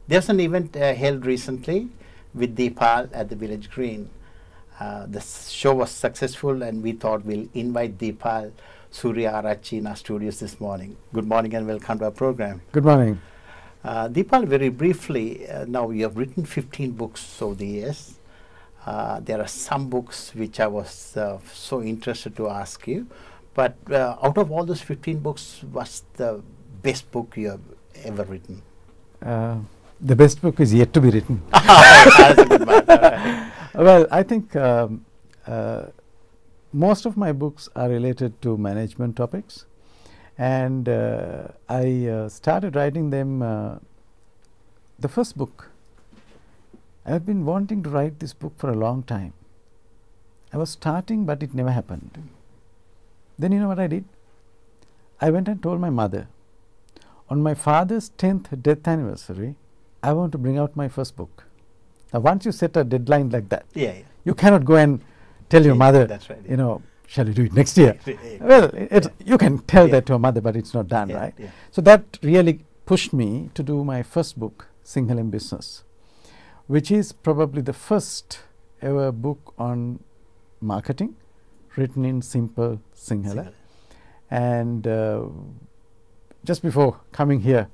There's an event held recently with Deepal at the Village Green. The show was successful, and we thought we'll invite Deepal Sooriyaarchchi in our studios this morning. Good morning and welcome to our program. Good morning. Deepal, very briefly, now you have written 15 books over the years. There are some books which I was so interested to ask you, but out of all those 15 books, what's the best book you have ever written? The best book is yet to be written. That's a good one. Well, I think most of my books are related to management topics, and I started writing them. The first book, I have been wanting to write this book for a long time. I was starting, but it never happened. Then you know what I did? I went and told my mother, on my father's 10th death anniversary, I want to bring out my first book. Now, once you set a deadline like that, you cannot go and tell your mother, that's right, you know, shall you do it next year? Well, you can tell that to a mother, but it's not done, right? So that really pushed me to do my first book, Sinhala Business, which is probably the first ever book on marketing written in simple Sinhala. And just before coming here,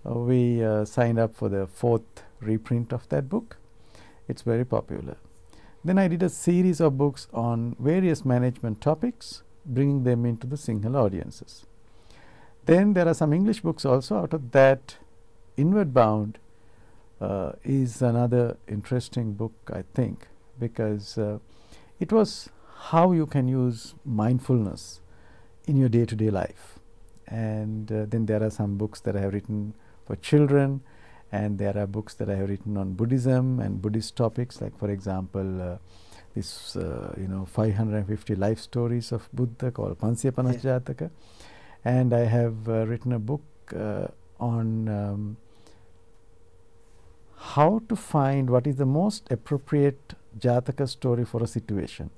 we signed up for the 4th reprint of that book. It's very popular. Then I did a series of books on various management topics, bringing them into the Sinhala audiences. Then there are some English books also. Out of that, Inward Bound is another interesting book, I think, because it was how you can use mindfulness in your day-to-day life. And then there are some books that I have written for children, and there are books that I have written on Buddhism and Buddhist topics, like for example this 550 life stories of Buddha called Pansya Jataka. And I have written a book on how to find what is the most appropriate Jataka story for a situation.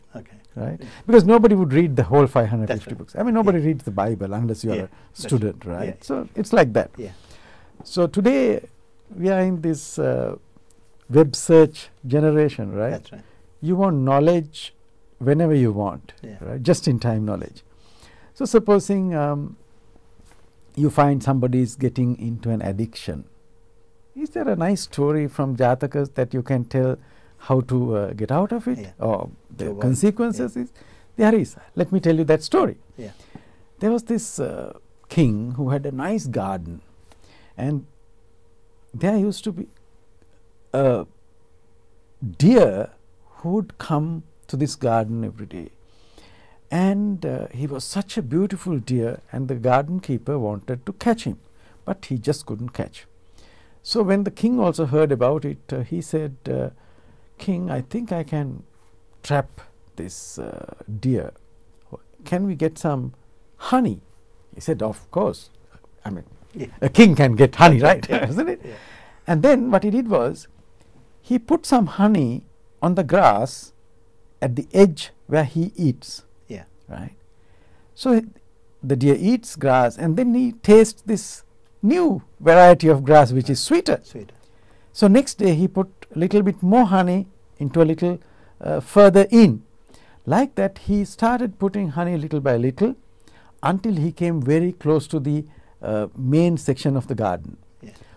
Right? Because nobody would read the whole 550 books. I mean, nobody reads the Bible unless you are a student, right? So it's like that. So today we are in this web search generation, right? That's right. You want knowledge whenever you want, right? Just in time knowledge. So supposing you find somebody is getting into an addiction, is there a nice story from Jatakas that you can tell how to get out of it, or the consequences? There is. Let me tell you that story. There was this king who had a nice garden, and there used to be a deer who would come to this garden every day. And he was such a beautiful deer, and the garden keeper wanted to catch him, but he just couldn't catch. So when the king also heard about it, he said, King, I think I can trap this deer. Can we get some honey? He said, of course. I mean, a king can get honey, right? Isn't it? And then what he did was, he put some honey on the grass at the edge where he eats. Right? So the deer eats grass, and then he tastes this new variety of grass which is sweeter. So next day he put a little bit more honey into a little further in. Like that he started putting honey little by little until he came very close to the main section of the garden.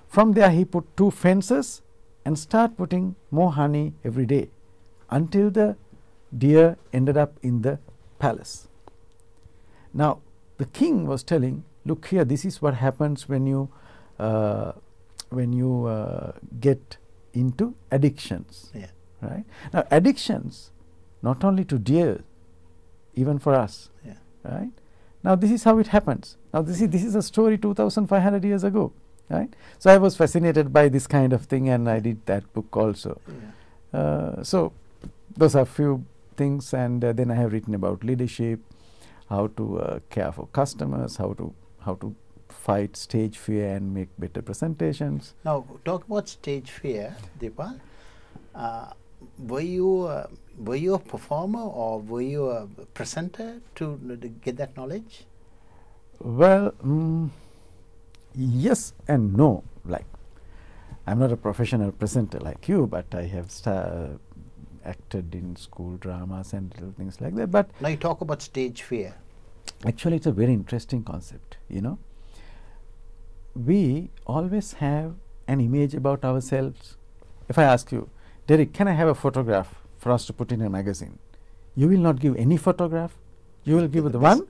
From there he put 2 fences and start putting more honey every day until the deer ended up in the palace. Now the king was telling, look here, this is what happens when you get into addictions. Right? Now addictions, not only to deer, even for us. Right? Now this is how it happens. Now this is a story 2,500 years ago. Right? So I was fascinated by this kind of thing, and I did that book also. So those are few things, and then I have written about leadership, how to care for customers, how to fight stage fear and make better presentations. Now talk about stage fear, Deepal. Were you a performer, or were you a presenter to get that knowledge? Well, yes and no. Like, I'm not a professional presenter like you, but I have acted in school dramas and little things like that. But now you talk about stage fear. Actually, it's a very interesting concept, you know. We always have an image about ourselves. If I ask you, Derek, can I have a photograph for us to put in a magazine? You will not give any photograph. You will give the one.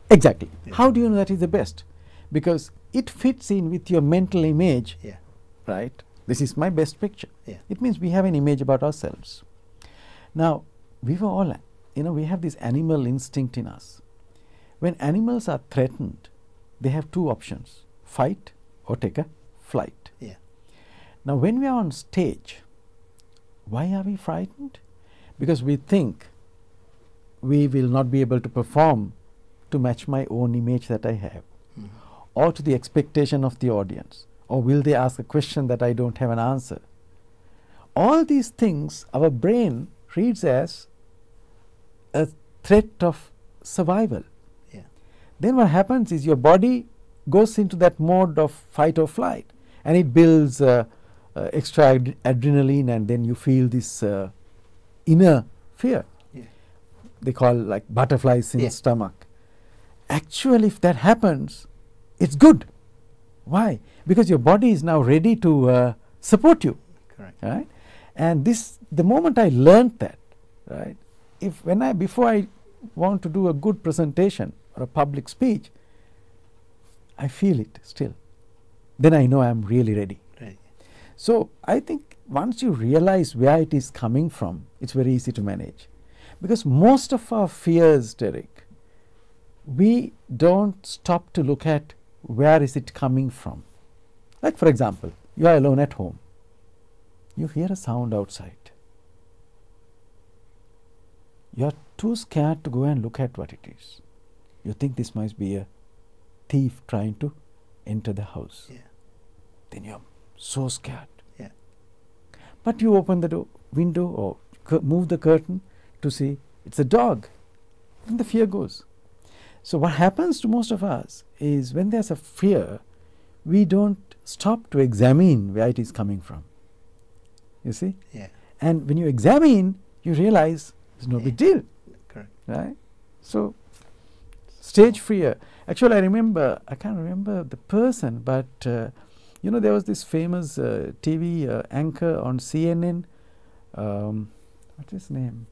Exactly. Yeah. How do you know that is the best? Because it fits in with your mental image. Yeah. Right? This is my best picture. Yeah. It means we have an image about ourselves. Now, we were all, you know, we have this animal instinct in us. When animals are threatened, they have two options: fight or take a flight. Yeah. Now, when we are on stage, why are we frightened? Because we think we will not be able to perform to match my own image that I have, or to the expectation of the audience, or will they ask a question that I don't have an answer. All these things our brain reads as a threat of survival. Yeah. Then what happens is your body goes into that mode of fight or flight, and it builds extra adrenaline, and then you feel this inner fear. Yeah. They call like butterflies in the stomach. Actually, if that happens, it's good. Why? Because your body is now ready to support you. Correct. Right? And the moment I learned that, right, before I want to do a good presentation or a public speech, I feel it still. Then I know I'm really ready. Right. So I think once you realize where it is coming from, it's very easy to manage. Because most of our fears, Derek, we don't stop to look at where is it coming from. Like, for example, you are alone at home. You hear a sound outside. You are too scared to go and look at what it is. You think this must be a thief trying to enter the house. Yeah. Then you are so scared. Yeah. But you open the window or move the curtain to see it's a dog. And the fear goes. So what happens to most of us is when there's a fear, we don't stop to examine where it is coming from. You see? Yeah. And when you examine, you realize there's no big deal. Correct. Right? So stage fear. Actually, I can't remember the person, but you know, there was this famous TV anchor on CNN. What's his name?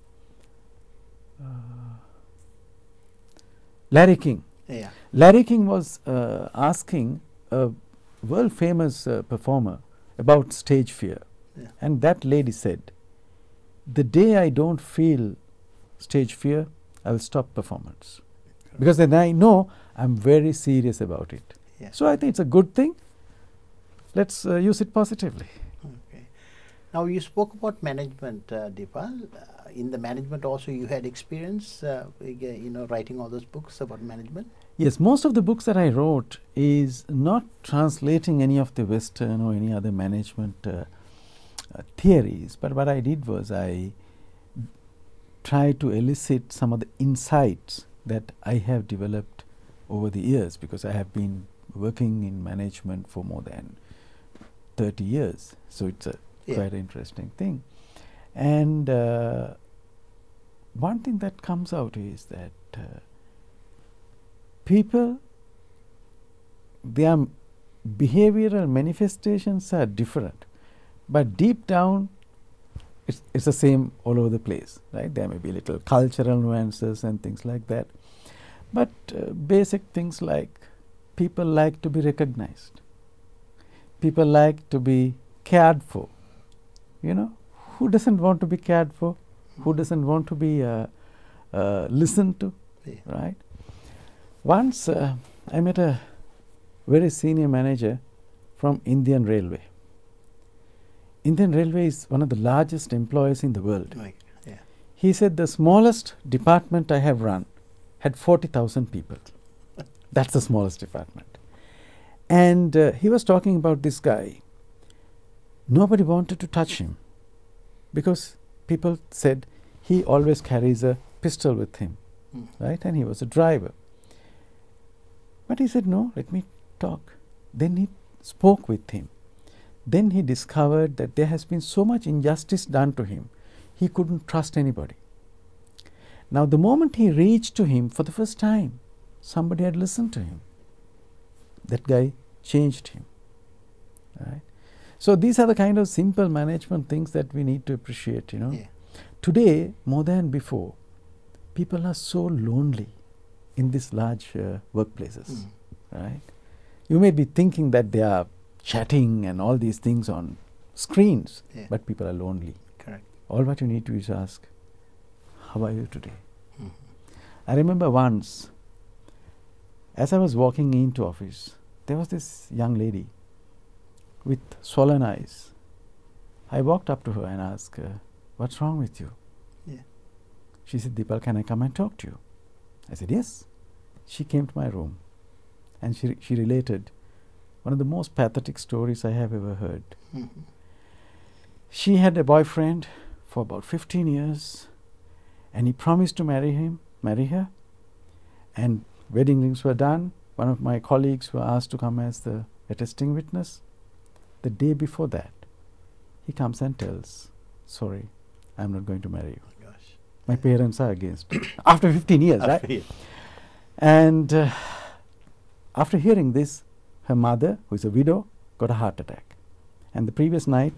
Larry King. Yeah. Larry King was asking a world famous performer about stage fear. Yeah. And that lady said, the day I don't feel stage fear, I will stop performance. Correct. Because then I know I'm very serious about it. Yeah. So I think it's a good thing. Let's use it positively. Okay. Now you spoke about management, Deepal. In the management also you had experience, you know, writing all those books about management? Yes, most of the books that I wrote is not translating any of the Western or any other management theories, but what I did was I tried to elicit some of the insights that I have developed over the years, because I have been working in management for more than 30 years. So it's a quite interesting thing. And one thing that comes out is that people, their behavioral manifestations are different, but deep down it's the same all over the place, right? There may be little cultural nuances and things like that, but basic things like people like to be recognized, people like to be cared for. You know, who doesn't want to be cared for? Who doesn't want to be listened to, right? Once I met a very senior manager from Indian Railway. Indian Railway is one of the largest employers in the world. Right. Yeah. He said the smallest department I have run had 40,000 people. That's the smallest department. And he was talking about this guy. Nobody wanted to touch him because people said he always carries a pistol with him, right? And he was a driver. But he said, no, let me talk. Then he spoke with him. then he discovered that there has been so much injustice done to him, he couldn't trust anybody. Now, the moment he reached to him for the first time, somebody had listened to him. That guy changed him. Right? So these are the kind of simple management things that we need to appreciate, you know. Yeah. Today, more than before, people are so lonely in these large workplaces, right? You may be thinking that they are chatting and all these things on screens, but people are lonely. Correct. All what you need to do is ask, how are you today? I remember once, as I was walking into office, there was this young lady with swollen eyes. I walked up to her and asked her, what's wrong with you? Yeah. She said, Deepal, can I come and talk to you? I said, yes. She came to my room and she related one of the most pathetic stories I have ever heard. She had a boyfriend for about 15 years and he promised to marry her, and wedding rings were done. One of my colleagues were asked to come as the attesting witness. The day before that, he comes and tells, sorry, I'm not going to marry you. Oh gosh. My parents are against it. After 15 years, right? Yeah. And after hearing this, her mother, who is a widow, got a heart attack. And the previous night,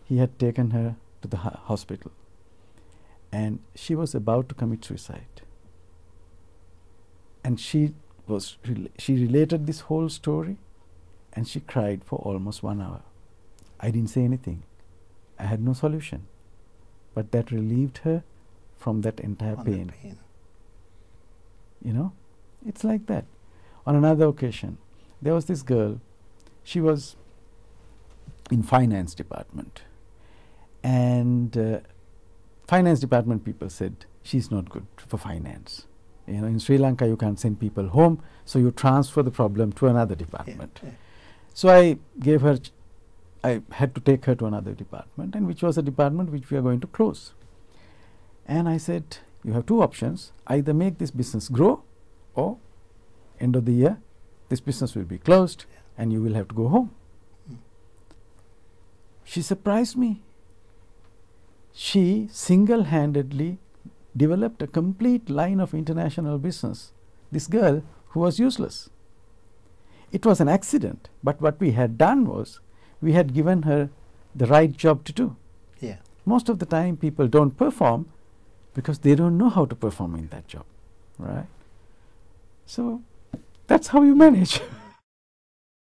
he had taken her to the hospital. And she was about to commit suicide. And she related this whole story, and she cried for almost 1 hour. I didn't say anything. I had no solution. But that relieved her from that entire pain. You know, it's like that. On another occasion, there was this girl. She was in finance department, and finance department people said she's not good for finance. You know, in Sri Lanka you can't send people home, so you transfer the problem to another department. So I gave her, I had to take her to another department, and which was a department which we are going to close. And I said, you have two options: either make this business grow, or end of the year this business will be closed and you will have to go home. She surprised me. She single-handedly developed a complete line of international business. This girl who was useless. It was an accident, but what we had done was we had given her the right job to do. Yeah. Most of the time people don't perform because they don't know how to perform in that job, right? So that's how you manage.